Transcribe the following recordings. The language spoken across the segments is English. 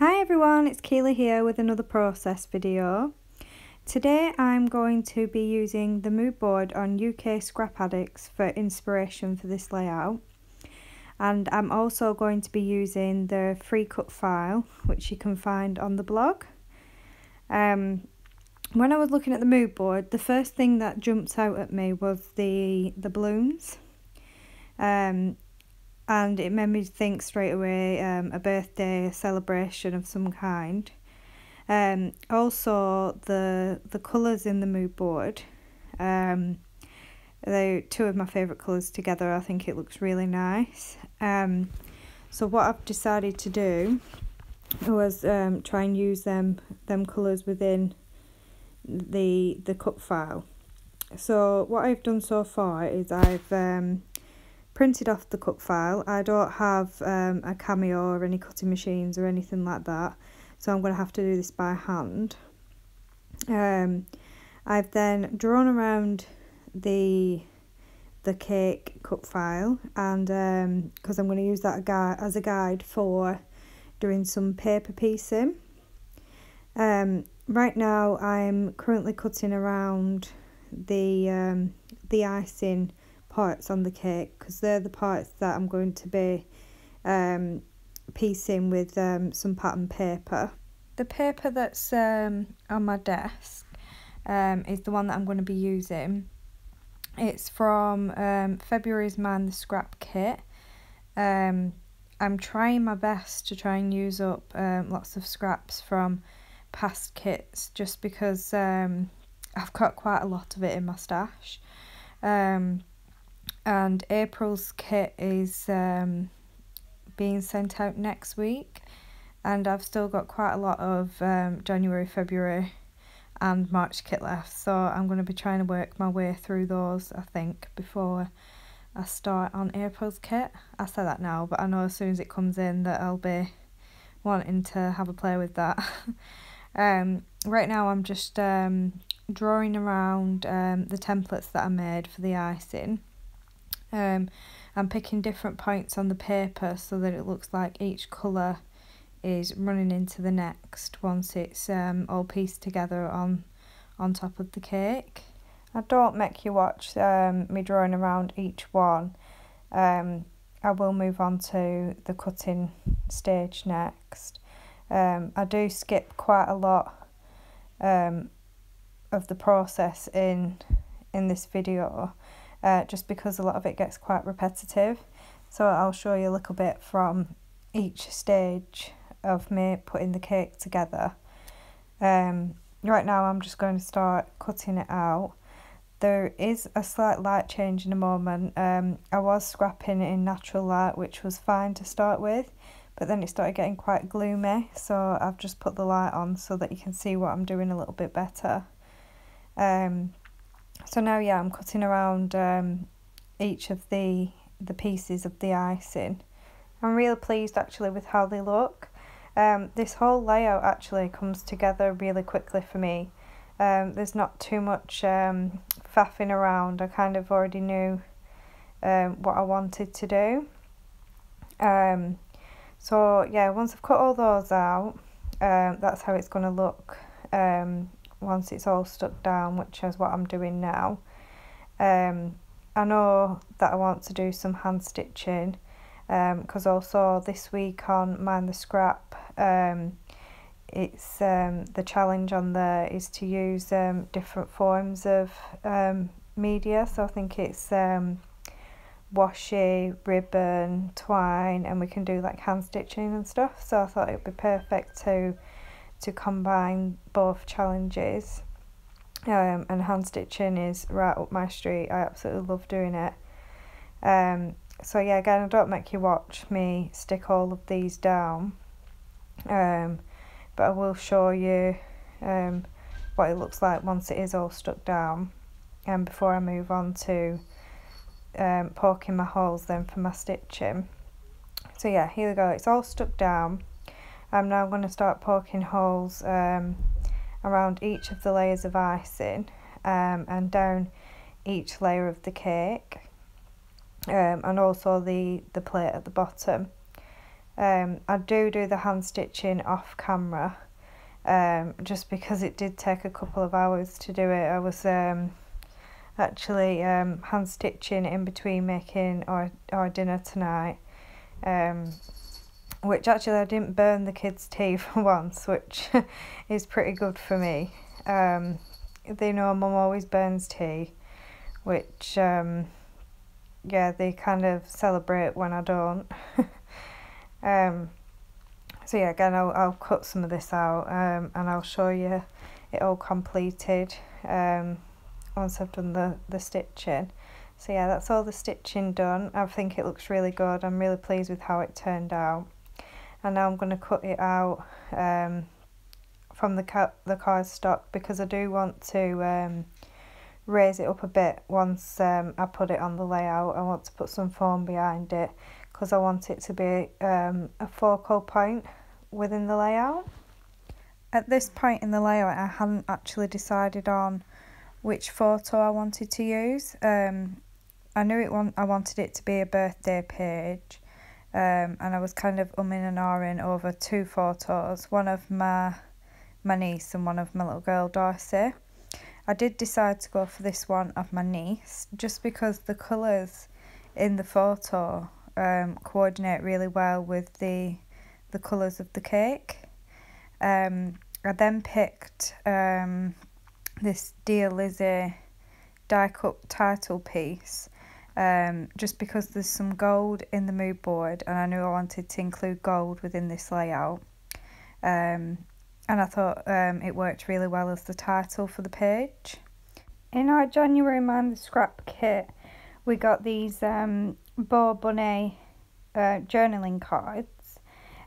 Hi everyone, it's Keela here with another process video. Today I'm going to be using the mood board on UK Scrap Addicts for inspiration for this layout, and I'm also going to be using the free cut file which you can find on the blog. When I was looking at the mood board, the first thing that jumped out at me was the balloons. And it made me think straight away a birthday, a celebration of some kind. Also the colours in the mood board, they're two of my favourite colours together. I think it looks really nice. So what I've decided to do was try and use them colours within the cut file. So what I've done so far is I've printed off the cut file. I don't have a Cameo or any cutting machines or anything like that, so I'm going to have to do this by hand. I've then drawn around the cake cut file, and because I'm going to use that as a guide for doing some paper piecing. Right now I'm currently cutting around the icing parts on the cake, because they're the parts that I'm going to be piecing with some pattern paper. The paper that's on my desk is the one that I'm going to be using. It's from February's Mind the Scrap kit. I'm trying my best to try and use up lots of scraps from past kits, just because I've got quite a lot of it in my stash. And April's kit is being sent out next week, and I've still got quite a lot of January, February and March kit left, so I'm going to be trying to work my way through those, I think, before I start on April's kit. I say that now, but I know as soon as it comes in that I'll be wanting to have a play with that. Right now I'm just drawing around the templates that I made for the icing. I'm picking different points on the paper so that it looks like each colour is running into the next once it's all pieced together on top of the cake. I don't make you watch me drawing around each one. I will move on to the cutting stage next. I do skip quite a lot of the process in this video, just because a lot of it gets quite repetitive. So I'll show you a little bit from each stage of me putting the cake together. Right now I'm just going to start cutting it out. There is a slight light change in a moment. I was scrapping in natural light, which was fine to start with, but then it started getting quite gloomy, so I've just put the light on so that you can see what I'm doing a little bit better. So now, yeah, I'm cutting around each of the pieces of the icing. I'm really pleased actually with how they look. This whole layout actually comes together really quickly for me. There's not too much faffing around. I kind of already knew what I wanted to do. So yeah, once I've cut all those out, that's how it's going to look once it's all stuck down, which is what I'm doing now. I know that I want to do some hand stitching, because also this week on Mind the Scrap, it's the challenge on there is to use different forms of media. So I think it's washi, ribbon, twine, and we can do like hand stitching and stuff. So I thought it would be perfect to combine both challenges, and hand stitching is right up my street. I absolutely love doing it. So yeah, again, I don't make you watch me stick all of these down, but I will show you what it looks like once it is all stuck down, and before I move on to poking my holes then for my stitching. So yeah, here we go, it's all stuck down. I'm now going to start poking holes around each of the layers of icing, and down each layer of the cake, and also the plate at the bottom. I do the hand stitching off camera, just because it did take a couple of hours to do it. I was actually hand stitching in between making our dinner tonight, which actually I didn't burn the kids' tea for once, which is pretty good for me. They know Mum always burns tea, which yeah, they kind of celebrate when I don't. So yeah, again, I'll cut some of this out, and I'll show you it all completed once I've done the stitching. So yeah, that's all the stitching done. I think it looks really good. I'm really pleased with how it turned out. And now I'm going to cut it out from the cardstock, because I do want to raise it up a bit once I put it on the layout. I want to put some foam behind it, because I want it to be a focal point within the layout. At this point in the layout, I hadn't actually decided on which photo I wanted to use. I knew I wanted it to be a birthday page, and I was kind of umming and ahhing over two photos, one of my niece and one of my little girl Darcy. I did decide to go for this one of my niece, just because the colours in the photo coordinate really well with the colours of the cake. I then picked this Dear Lizzie die cut title piece, just because there's some gold in the mood board, and I knew I wanted to include gold within this layout, and I thought it worked really well as the title for the page. In our January Mind the Scrap kit, we got these Bo Bunny journaling cards.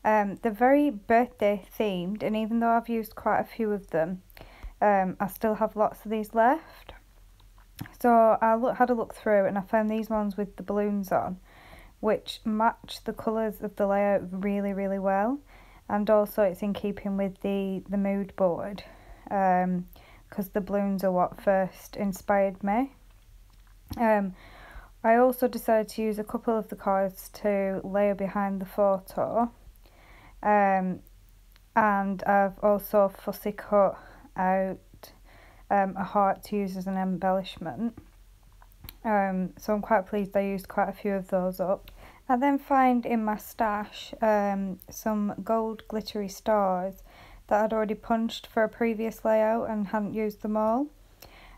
They're very birthday themed, and even though I've used quite a few of them, I still have lots of these left. So I had a look through, and I found these ones with the balloons on, which match the colours of the layout really, really well. And also it's in keeping with the mood board, because the balloons are what first inspired me. I also decided to use a couple of the cards to layer behind the photo, and I've also fussy cut out a heart to use as an embellishment, so I'm quite pleased I used quite a few of those up. I then find in my stash some gold glittery stars that I'd already punched for a previous layout and hadn't used them all.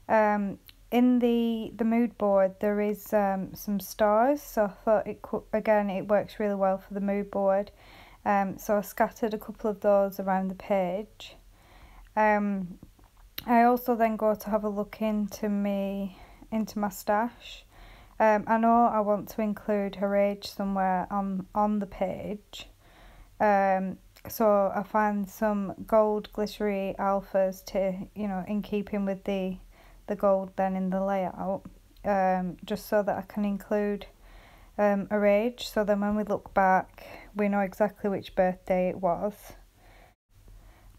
In the mood board there is some stars, so I thought it works really well for the mood board. So I scattered a couple of those around the page. I also then go to have a look into my stash. I know I want to include her age somewhere on the page, so I find some gold glittery alphas to, in keeping with the gold then in the layout, just so that I can include her age, so then when we look back we know exactly which birthday it was.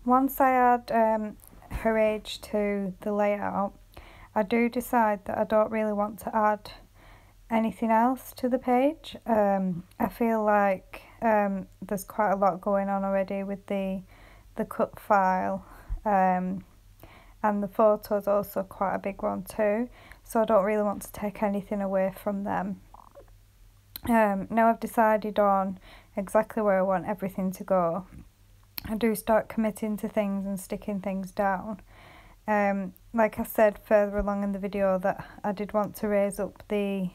Once I add her age to the layout, I do decide that I don't really want to add anything else to the page. I feel like there's quite a lot going on already with the cut file, and the photo's also quite a big one too, so I don't really want to take anything away from them. Now I've decided on exactly where I want everything to go, I do start committing to things and sticking things down. Like I said further along in the video, that I did want to raise up the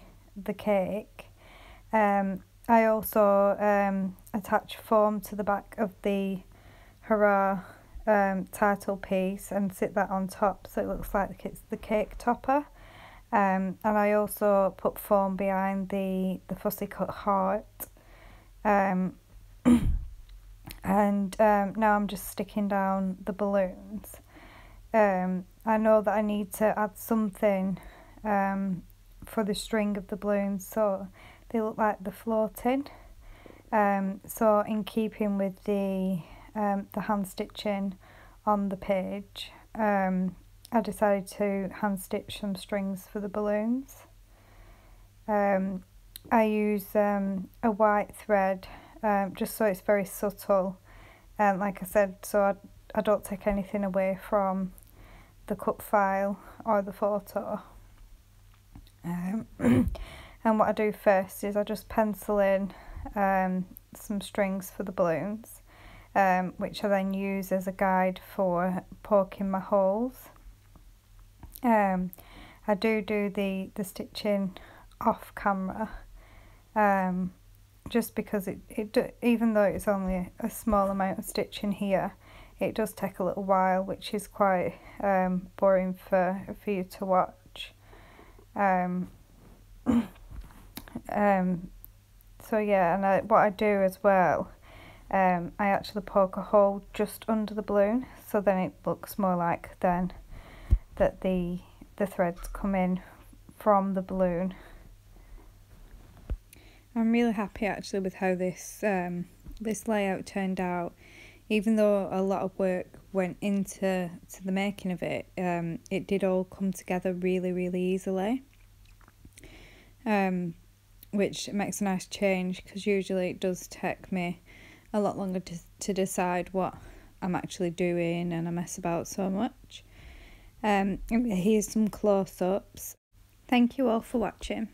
cake. I also attach foam to the back of the Hooray title piece and sit that on top so it looks like it's the cake topper. And I also put foam behind the fussy cut heart. And now I'm just sticking down the balloons. I know that I need to add something for the string of the balloons so they look like they're floating. So in keeping with the hand stitching on the page, I decided to hand stitch some strings for the balloons. I use a white thread just so it's very subtle. And like I said, so I don't take anything away from the cut file or the photo. And what I do first is I just pencil in some strings for the balloons, which I then use as a guide for poking my holes. I do the stitching off camera, just because even though it's only a small amount of stitching here, it does take a little while, which is quite boring for you to watch. So yeah, and what I do as well, I actually poke a hole just under the balloon, so then it looks more like then that the threads come in from the balloon. I'm really happy actually with how this layout turned out. Even though a lot of work went into the making of it, it did all come together really easily, which makes a nice change, because usually it does take me a lot longer to decide what I'm actually doing, and I mess about so much. Here's some close-ups. Thank you all for watching.